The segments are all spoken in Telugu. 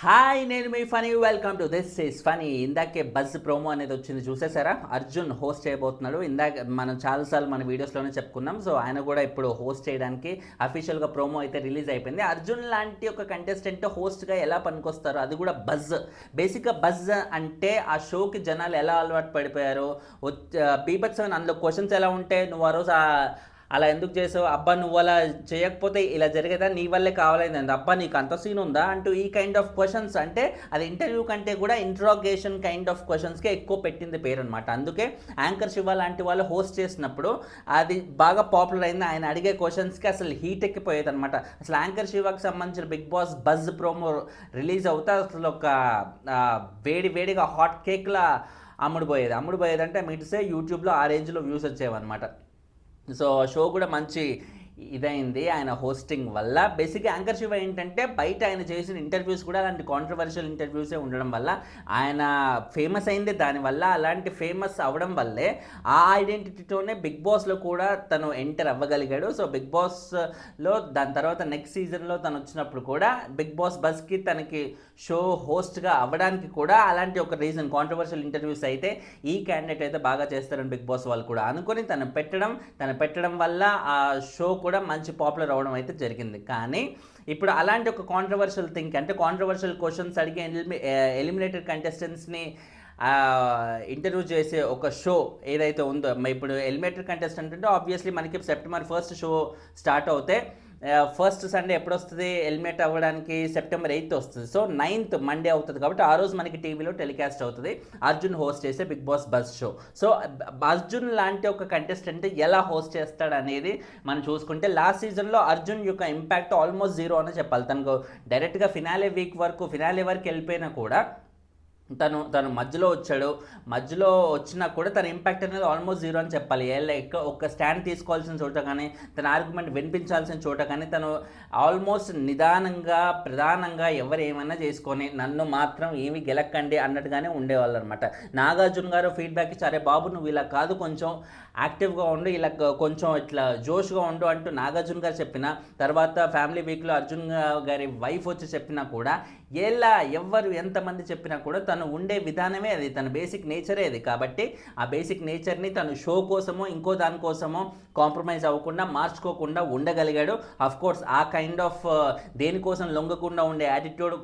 హాయ్, నేను మీ Phani. Welcome to this is Phani. ఇందాకే బజ్ ప్రోమో అనేది వచ్చింది, చూసేసారా? అర్జున్ హోస్ట్ చేయబోతున్నాడు. ఇందాక మనం చాలాసార్లు మన వీడియోస్లోనే చెప్పుకున్నాం. సో ఆయన కూడా ఇప్పుడు హోస్ట్ చేయడానికి అఫీషియల్గా ప్రోమో అయితే రిలీజ్ అయిపోయింది. అర్జున్ లాంటి ఒక కంటెస్టెంట్ హోస్ట్గా ఎలా పనికొస్తారు, అది కూడా బజ్. బేసిక్గా బజ్ అంటే ఆ షోకి జనాలు ఎలా అలవాటు పడిపోయారు. బీభత్సమైన అందులో క్వశ్చన్స్ ఎలా ఉంటే, నువ్వు ఆ రోజు అలా ఎందుకు చేసావు, అబ్బా నువ్వు అలా చేయకపోతే ఇలా జరిగేదా, నీ వల్లే కావాలైంది, అబ్బా నీకు అంత సీన్ ఉందా అంటూ ఈ కైండ్ ఆఫ్ క్వశ్చన్స్. అంటే అది ఇంటర్వ్యూ కంటే కూడా ఇంట్రాగేషన్ కైండ్ ఆఫ్ క్వశ్చన్స్కే ఎక్కువ పెట్టింది పేరు అనమాట. అందుకే యాంకర్ శివ లాంటి వాళ్ళు హోస్ట్ చేసినప్పుడు అది బాగా పాపులర్ అయింది. ఆయన అడిగే క్వశ్చన్స్కి అసలు హీట్ ఎక్కిపోయేది అనమాట. అసలు యాంకర్ శివకి సంబంధించిన Bigg Boss buzz promo release అవుతా అసలు ఒక వేడిగా హాట్ కేక్లా అమ్ముడుపోయేది అంటే మీట్సే యూట్యూబ్లో ఆ రేంజ్లో వ్యూస్ వచ్చేవన్నమాట. సో షో కూడా మంచి ఇదైంది ఆయన హోస్టింగ్ వల్ల. బేసిక్గా యాంకర్ శివ ఏంటంటే బయట ఆయన చేసిన ఇంటర్వ్యూస్ కూడా అలాంటి కాంట్రవర్షియల్ ఇంటర్వ్యూసే ఉండడం వల్ల ఆయన ఫేమస్ అయింది. దానివల్ల అలాంటి ఫేమస్ అవ్వడం వల్లే ఆ ఐడెంటిటీతోనే బిగ్ బాస్లో కూడా తను ఎంటర్ అవ్వగలిగాడు. సో బిగ్ బాస్లో దాని తర్వాత నెక్స్ట్ సీజన్లో తను వచ్చినప్పుడు కూడా బిగ్ బాస్ బస్కి తనకి షో హోస్ట్గా అవ్వడానికి కూడా అలాంటి ఒక రీజన్, కాంట్రవర్షియల్ ఇంటర్వ్యూస్ అయితే ఈ క్యాండిడేట్ అయితే బాగా చేస్తారని బిగ్ బాస్ వాళ్ళు కూడా అనుకొని తను పెట్టడం వల్ల ఆ షో కూడా మంచి పాపులర్ అవ్వడం అయితే జరిగింది. కానీ ఇప్పుడు అలాంటి ఒక కాంట్రవర్షియల్ థింక్, అంటే కాంట్రవర్షియల్ క్వశ్చన్స్ అడిగే ఎలిమినేటెడ్ కంటెస్టెంట్స్ని ఇంటర్వ్యూ చేసే ఒక షో ఏదైతే ఉందో, ఇప్పుడు ఎలిమినేటెడ్ కంటెస్టెంట్ అంటే ఆబ్వియస్లీ మనకి సెప్టెంబర్ 1 షో స్టార్ట్ అవుతే ఫస్ట్ సండే ఎప్పుడు వస్తుంది, ఎలిమినేట్ అవ్వడానికి సెప్టెంబర్ 8 వస్తుంది. సో 9th మండే అవుతుంది కాబట్టి ఆ రోజు మనకి టీవీలో టెలికాస్ట్ అవుతుంది అర్జున్ హోస్ట్ చేసే Bigg Boss buzz show. So Arjun లాంటి ఒక కంటెస్టెంట్ ఎలా హోస్ట్ చేస్తాడు అనేది మనం చూసుకుంటే, లాస్ట్ సీజన్లో అర్జున్ యొక్క ఇంపాక్ట్ ఆల్మోస్ట్ జీరో అని చెప్పాలి. తనకు డైరెక్ట్గా ఫినాలే వరకు వెళ్ళిపోయినా కూడా తను మధ్యలో వచ్చినా కూడా తన ఇంపాక్ట్ అనేది ఆల్మోస్ట్ జీరో అని చెప్పాలి. ఒక స్టాండ్ తీసుకోవాల్సిన చోట కానీ, తన ఆర్గ్యుమెంట్ వినిపించాల్సిన చోట కానీ తను ఆల్మోస్ట్ నిదానంగా ప్రధానంగా ఎవరు ఏమైనా చేసుకొని నన్ను మాత్రం ఏమి గెలక్కండి అన్నట్టుగానే ఉండేవాళ్ళు అనమాట. నాగార్జున గారు ఫీడ్బ్యాక్ ఇచ్చి, అరే బాబు నువ్వు ఇలా కాదు, కొంచెం యాక్టివ్గా ఉండు, ఇలా కొంచెం ఇట్లా జోష్గా ఉండు అంటూ నాగార్జున గారు చెప్పిన తర్వాత ఫ్యామిలీ వీక్లో అర్జున్ గారి వైఫ్ వచ్చి చెప్పినా కూడా, ఎవరు ఎంతమంది చెప్పినా కూడా తను ఉండే విధానమే అది, తన బేసిక్ నేచరే అది. కాబట్టి ఆ బేసిక్ నేచర్ని తను షో కోసమో ఇంకో దానికోసమో కాంప్రమైజ్ అవ్వకుండా మార్చుకోకుండా ఉండగలిగాడు. కోర్స్ ఆ కైండ్ ఆఫ్ దేనికోసం లొంగకుండా ఉండే యాటిట్యూడ్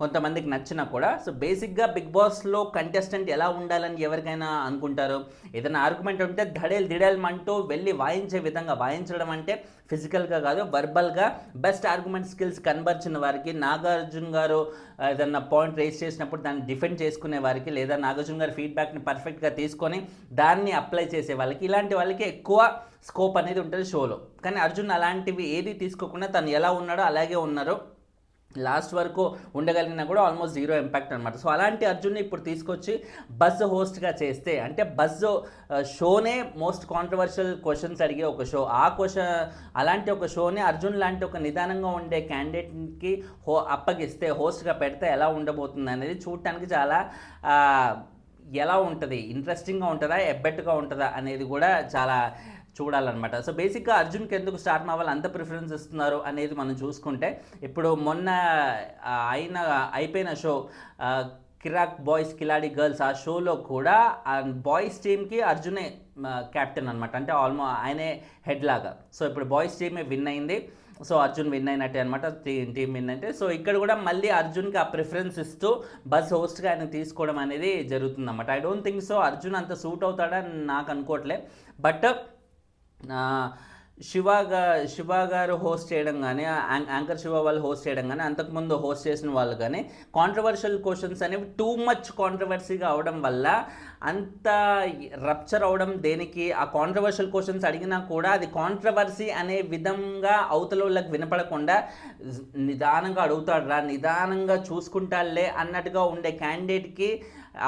కొంతమందికి నచ్చినా కూడా. సో బేసిక్గా బిగ్ బాస్లో కంటెస్టెంట్ ఎలా ఉండాలని ఎవరికైనా అనుకుంటారు. ఏదైనా ఆర్గ్యుమెంట్ ఉంటే దిడేల్మంటూ వెళ్ళి వాయించే విధంగా, వాయించడం అంటే ఫిజికల్గా కాదు వర్బల్గా బెస్ట్ ఆర్గ్యుమెంట్ స్కిల్స్ కనబర్చిన వారికి, నాగార్జున గారు ఏదన్నా పాయింట్ రేస్ చేసినప్పుడు దాన్ని డిఫెండ్ చేసుకునే వారికి, లేదా నాగార్జున గారి ఫీడ్బ్యాక్ని పర్ఫెక్ట్గా తీసుకొని దాన్ని అప్లై చేసే వాళ్ళకి, ఇలాంటి వాళ్ళకి ఎక్కువ స్కోప్ అనేది ఉంటుంది షోలో. కానీ అర్జున్ అలాంటివి ఏది తీసుకోకుండా తను ఎలా ఉన్నాడో అలాగే ఉన్నారు, లాస్ట్ వరకు ఉండగలిగినా కూడా ఆల్మోస్ట్ జీరో ఇంపాక్ట్ అనమాట. సో అలాంటి అర్జున్ని ఇప్పుడు తీసుకొచ్చి బజ్ హోస్ట్గా చేస్తే, అంటే బజ్ షోనే మోస్ట్ కాంట్రవర్షియల్ క్వశ్చన్స్ అడిగే ఒక షో, అలాంటి ఒక షోని అర్జున్ లాంటి ఒక నిదానంగా ఉండే క్యాండిడేట్కి అప్పగిస్తే, హోస్ట్గా పెడితే ఎలా ఉండబోతుంది అనేది చూడటానికి చాలా ఎలా ఉంటుంది, ఇంట్రెస్టింగ్గా ఉంటుందా, ఎబ్బెట్టుగా ఉంటుందా అనేది కూడా చాలా చూడాలన్నమాట. సో బేసిక్గా అర్జున్కి ఎందుకు స్టార్ మావల్ అంత ప్రిఫరెన్స్ ఇస్తున్నారు అనేది మనం చూసుకుంటే, ఇప్పుడు మొన్న అయిపోయిన షో కిరాక్ బాయ్స్ కిలాడి గర్ల్స్, ఆ షోలో కూడా బాయ్స్ టీమ్కి అర్జునే క్యాప్టెన్ అనమాట. అంటే ఆయనే హెడ్ లాగా. సో ఇప్పుడు బాయ్స్ టీమే విన్ అయింది, సో అర్జున్ విన్ అయినట్టే అనమాట, టీం విన్ అంటే. సో ఇక్కడ కూడా మళ్ళీ అర్జున్కి ఆ ప్రిఫరెన్స్ ఇస్తూ బజ్ హోస్ట్గా ఆయన తీసుకోవడం అనేది జరుగుతుందన్నమాట. I don't think so Arjun అంత సూట్ అవుతాడని నాకు అనుకోవట్లే. బట్ శివ గారు హోస్ట్ చేయడం కానీ, యాంకర్ శివ వాళ్ళు హోస్ట్ చేయడం కానీ, అంతకుముందు హోస్ట్ చేసిన వాళ్ళు కానీ కాంట్రవర్షియల్ క్వశ్చన్స్ అనేవి టూ మచ్ కాంట్రవర్సీగా అవడం వల్ల అంత రప్చర్ అవడం దేనికి, ఆ కాంట్రవర్షియల్ క్వశ్చన్స్ అడిగినా కూడా అది కాంట్రవర్సీ అనే విధంగా అవతల వాళ్ళకి వినపడకుండా నిదానంగా అడుగుతాడురా, నిదానంగా చూసుకుంటాడులే అన్నట్టుగా ఉండే క్యాండిడేట్కి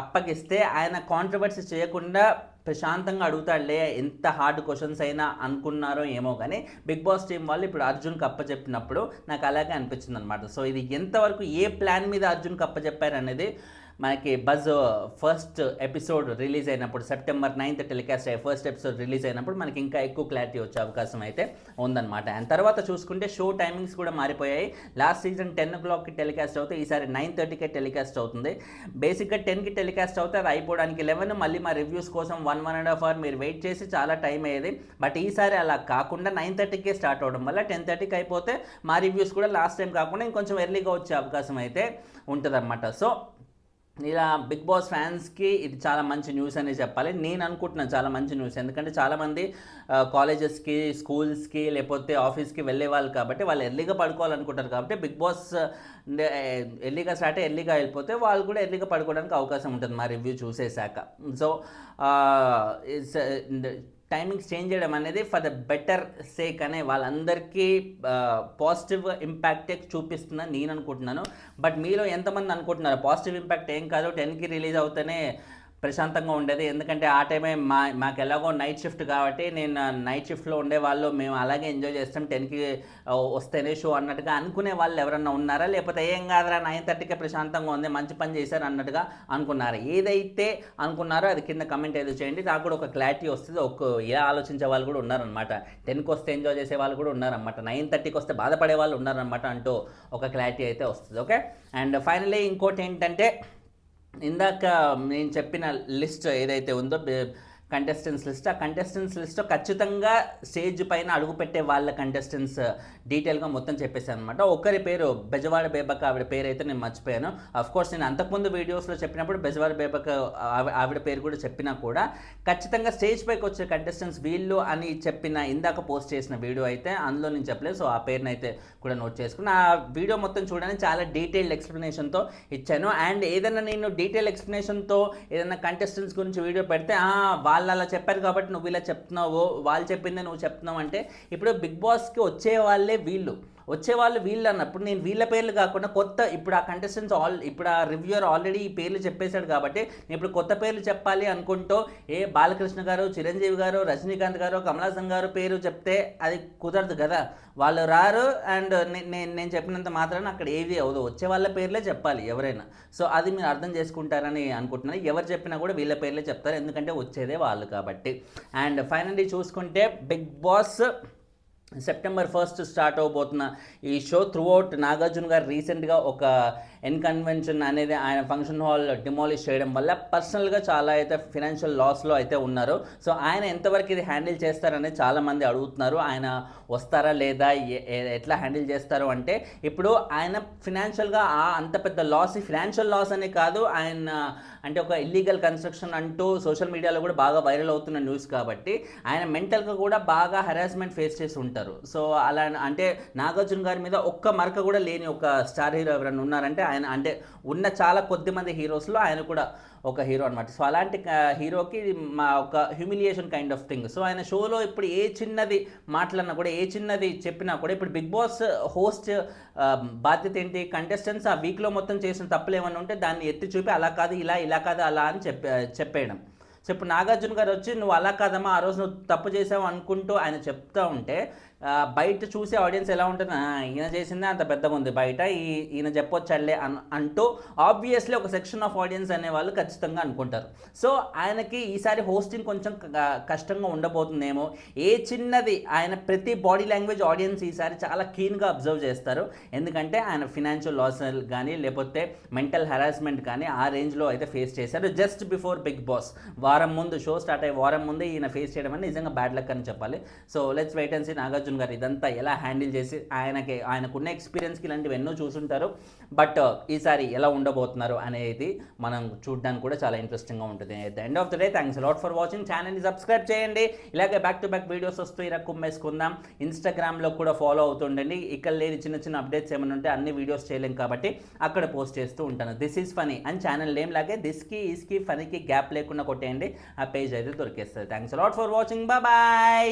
అప్పగిస్తే ఆయన కాంట్రవర్సీ చేయకుండా ప్రశాంతంగా అడుగుతాడులే, ఎంత హార్డ్ క్వశ్చన్స్ అయినా అనుకున్నారో ఏమో. కానీ బిగ్ బాస్ టీం వాళ్ళు ఇప్పుడు అర్జున్కి అప్పచెప్పినప్పుడు నాకు అలాగే అనిపించింది అనమాట. సో ఇది ఎంతవరకు ఏ ప్లాన్ మీద అర్జున్కి అప్పచెప్పారు అనేది మనకి బజ్ ఫస్ట్ ఎపిసోడ్ రిలీజ్ అయినప్పుడు September 9th టెలికాస్ట్ అయ్యే ఫస్ట్ ఎపిసోడ్ రిలీజ్ అయినప్పుడు మనకి ఇంకా ఎక్కువ క్లారిటీ వచ్చే అవకాశం అయితే ఉందన్నమాట. అండ్ తర్వాత చూసుకుంటే షో టైమింగ్స్ కూడా మారిపోయాయి. లాస్ట్ సీజన్ 10 o'clockకి టెలికాస్ట్ అవుతాయి, ఈసారి 9:30కే టెలికాస్ట్ అవుతుంది. బేసిక్గా 10కి టెలికాస్ట్ అవుతే అది అయిపోవడానికి 11, మళ్ళీ మా రివ్యూస్ కోసం 1.5 hour మీరు వెయిట్ చేసి చాలా టైం అయ్యేది. బట్ ఈసారి అలా కాకుండా 9:30కే స్టార్ట్ అవడం వల్ల 10:30కి అయిపోతే మా రివ్యూస్ కూడా లాస్ట్ టైం కాకుండా ఇంకొంచెం ఎర్లీగా వచ్చే అవకాశం అయితే ఉంటుందన్నమాట. సో ఇలా బిగ్ బాస్ ఫ్యాన్స్కి ఇది చాలా మంచి న్యూస్ అనే చెప్పాలి. నేను అనుకుంటున్నాను చాలా మంచి న్యూస్, ఎందుకంటే చాలామంది కాలేజెస్కి, స్కూల్స్కి, లేకపోతే ఆఫీస్కి వెళ్ళే వాళ్ళు కాబట్టి వాళ్ళు ఎర్లీగా పడుకోవాలనుకుంటారు. కాబట్టి బిగ్ బాస్ ఎర్లీగా స్టార్ట్ అయ్యి ఎర్లీగా వెళ్ళిపోతే వాళ్ళు కూడా ఎర్లీగా పడుకోవడానికి అవకాశం ఉంటుంది మా రివ్యూ చూసేశాక. సో టైమింగ్స్ చేంజ్ చేయడం అనేది ఫర్ ద బెటర్ సేక్ అనే వాళ్ళందరికీ పాజిటివ్ ఇంపాక్టే చూపిస్తుందని నేను అనుకుంటున్నాను. బట్ మీలో ఎంతమంది అనుకుంటున్నారు పాజిటివ్ ఇంపాక్ట్ ఏం కాదు 10కి రిలీజ్ అవుతేనే ప్రశాంతంగా ఉండేది, ఎందుకంటే ఆ టైమే మాకు ఎలాగో నైట్ షిఫ్ట్ కాబట్టి నేను నైట్ షిఫ్ట్లో ఉండేవాళ్ళు మేము అలాగే ఎంజాయ్ చేస్తాం 10కి వస్తేనే షో అన్నట్టుగా అనుకునే వాళ్ళు ఎవరన్నా ఉన్నారా, లేకపోతే ఏం కాదురా 9:30కే ప్రశాంతంగా ఉంది మంచి పని చేశారు అన్నట్టుగా అనుకున్నారా? ఏదైతే అనుకున్నారో అది కింద కమెంట్ ఏదో చేయండి, నాకు కూడా ఒక క్లారిటీ వస్తుంది. ఇలా ఆలోచించే వాళ్ళు కూడా ఉన్నారనమాట, 10కి వస్తే ఎంజాయ్ చేసే వాళ్ళు కూడా ఉన్నారనమాట, 9:30కి వస్తే బాధపడే వాళ్ళు ఉన్నారనమాట అంటూ ఒక క్లారిటీ అయితే వస్తుంది. ఓకే. అండ్ ఫైనలీ ఇంకోటి ఏంటంటే, ఇందాక నేను చెప్పిన లిస్ట్ ఏదైతే ఉందో కంటెస్టెంట్స్ లిస్ట్, ఆ కంటెస్టెంట్స్ లిస్ట్ ఖచ్చితంగా స్టేజ్ పైన అడుగుపెట్టే వాళ్ళ కంటెస్టెంట్స్ డీటెయిల్గా మొత్తం చెప్పేశాను అనమాట. ఒకరి పేరు బెజవాడ బేబక్క, ఆవిడ పేరు అయితే నేను మర్చిపోయాను. కోర్స్ నేను అంతకుముందు వీడియోస్లో చెప్పినప్పుడు బెజవాడ బేబక్క ఆవిడ పేరు కూడా చెప్పినా కూడా ఖచ్చితంగా స్టేజ్ పైకి వచ్చే కంటెస్టెంట్స్ వీళ్ళు అని చెప్పిన ఇందాక పోస్ట్ చేసిన వీడియో అయితే అందులో నేను చెప్పలేదు. సో ఆ పేరుని అయితే కూడా నోట్ చేసుకుని ఆ వీడియో మొత్తం చూడడానికి చాలా డీటెయిల్డ్ ఎక్స్ప్లెనేషన్తో ఇచ్చాను. అండ్ ఏదైనా నేను డీటెయిల్ ఎక్స్ప్లెనేషన్తో ఏదైనా కంటెస్టెంట్స్ గురించి వీడియో పెడితే వాళ్ళు అలా చెప్పారు కాబట్టి నువ్వు ఇలా చెప్తున్నావు, వాళ్ళు చెప్పిందే నువ్వు చెప్తున్నావు అంటే, ఇప్పుడు బిగ్ బాస్కి వచ్చేవాళ్ళు వీళ్ళు అన్నప్పుడు నేను వీళ్ళ పేర్లు కాకుండా కొత్త, ఇప్పుడు ఆ కంటెస్టెంట్స్ ఇప్పుడు ఆ రివ్యూయర్ ఆల్రెడీ ఈ పేర్లు చెప్పేశాడు కాబట్టి నేను ఇప్పుడు కొత్త పేర్లు చెప్పాలి అనుకుంటూ బాలకృష్ణ గారు, చిరంజీవి గారు, రజనీకాంత్ గారు, కమల్ హాసన్ గారు పేరు చెప్తే అది కుదరదు కదా, వాళ్ళు రారు. అండ్ నేను చెప్పినంత మాత్రాన అక్కడ ఏది అవదు, వచ్చే వాళ్ళ పేర్లే చెప్పాలి ఎవరైనా. సో అది మీరు అర్థం చేసుకుంటారని అనుకుంటున్నాను. ఎవరు చెప్పినా కూడా వీళ్ళ పేర్లే చెప్తారు, ఎందుకంటే వచ్చేదే వాళ్ళు కాబట్టి. అండ్ ఫైనల్లీ చూసుకుంటే Big Boss September 1st start అవబోతున్న ఈ షో త్రూఅవుట్ నాగార్జున గారు రీసెంట్గా ఒక కన్వెన్షన్ అనేది ఆయన ఫంక్షన్ హాల్ డిమాలిష్ చేయడం వల్ల పర్సనల్గా చాలా అయితే ఫినాన్షియల్ లాస్లో అయితే ఉన్నారు. సో ఆయన ఎంతవరకు ఇది హ్యాండిల్ చేస్తారనేది చాలామంది అడుగుతున్నారు. ఆయన వస్తారా లేదా, ఎట్లా హ్యాండిల్ చేస్తారు అంటే, ఇప్పుడు ఆయన ఫినాన్షియల్గా అంత పెద్ద లాస్, ఫినాన్షియల్ లాస్ అనే కాదు, ఆయన అంటే ఒక ఇల్లీగల్ కన్స్ట్రక్షన్ అంటూ సోషల్ మీడియాలో కూడా బాగా వైరల్ అవుతున్న న్యూస్ కాబట్టి ఆయన మెంటల్గా కూడా బాగా హెరాస్మెంట్ ఫేస్ చేసి ఉంటారు. సో అలా అంటే నాగార్జున గారి మీద ఒక్క మరక కూడా లేని ఒక స్టార్ హీరో ఎవరైనా ఉన్నారంటే ఆయన, అంటే ఉన్న చాలా కొద్ది మంది హీరోస్లో ఆయన కూడా ఒక హీరో అనమాట. సో అలాంటి హీరోకి మా ఒక humiliation kind of thing. So ఆయన షోలో ఇప్పుడు ఏ చిన్నది మాట్లాడినా కూడా, ఏ చిన్నది చెప్పినా కూడా, ఇప్పుడు బిగ్ బాస్ హోస్ట్ బాధ్యత ఏంటి, కంటెస్టెంట్స్ ఆ వీక్లో మొత్తం చేసిన తప్పులు ఏమన్నా ఉంటే దాన్ని ఎత్తి చూపి అలా కాదు ఇలా కాదు అలా అని చెప్పేయడం. సో ఇప్పుడు నాగార్జున గారు వచ్చి నువ్వు అలా కాదమ్మా ఆ రోజు నువ్వు తప్పు చేసావు అనుకుంటూ ఆయన చెప్తూ ఉంటే బయట చూసే ఆడియన్స్ ఎలా ఉంటుంది, ఈయన చేసిందే అంత పెద్దగా ఉంది బయట, ఈయన చెప్పొచ్చలే అంటూ ఆబ్వియస్లీ ఒక సెక్షన్ ఆఫ్ ఆడియన్స్ అనేవాళ్ళు ఖచ్చితంగా అనుకుంటారు. సో ఆయనకి ఈసారి హోస్టింగ్ కొంచెం కష్టంగా ఉండబోతుందేమో. ఏ చిన్నది ఆయన ప్రతి బాడీ లాంగ్వేజ్ ఆడియన్స్ ఈసారి చాలా కీన్గా అబ్జర్వ్ చేస్తారు, ఎందుకంటే ఆయన ఫినాన్షియల్ లాస్ కానీ లేకపోతే మెంటల్ హెరాస్మెంట్ కానీ ఆ రేంజ్లో అయితే ఫేస్ చేశారు. జస్ట్ బిఫోర్ బిగ్ బాస్ వారం ముందు, షో స్టార్ట్ అయ్యే వారం ముందే ఈయన ఫేస్ చేయడం అనేది నిజంగా బ్యాడ్ లక్ అని చెప్పాలి. So let's wait and see Nagarjuna garu ఇదంతా ఎలా హ్యాండిల్ చేసి, ఆయనకున్న ఎక్స్పీరియన్స్కి ఇలాంటివి ఎన్నో చూసుంటారు, బట్ ఈసారి ఎలా ఉండబోతున్నారు అనేది మనం చూడడానికి కూడా చాలా ఇంట్రెస్టింగ్గా ఉంటుంది. At the end of the day thanks lot for watching. ఛానల్ని సబ్స్క్రైబ్ చేయండి. ఇలాగే బ్యాక్ టు బ్యాక్ వీడియోస్ వస్తూ ఇలా కుమ్మేసుకుందాం. ఇన్స్టాగ్రామ్లో కూడా ఫాలో అవుతుండండి. ఇక్కడ లేని చిన్న అప్డేట్స్ ఏమైనా ఉంటే అన్ని వీడియోస్ చేయలేం కాబట్టి అక్కడ పోస్ట్ చేస్తూ ఉంటాను. This is funny and channel name లాగే దిస్కి ఈస్కి ఫనీకి గ్యాప్ లేకుండా కొట్టేయండి, ఆ పేజ్ అయితే దొరికేస్తుంది. Thanks lot for watching. Bye.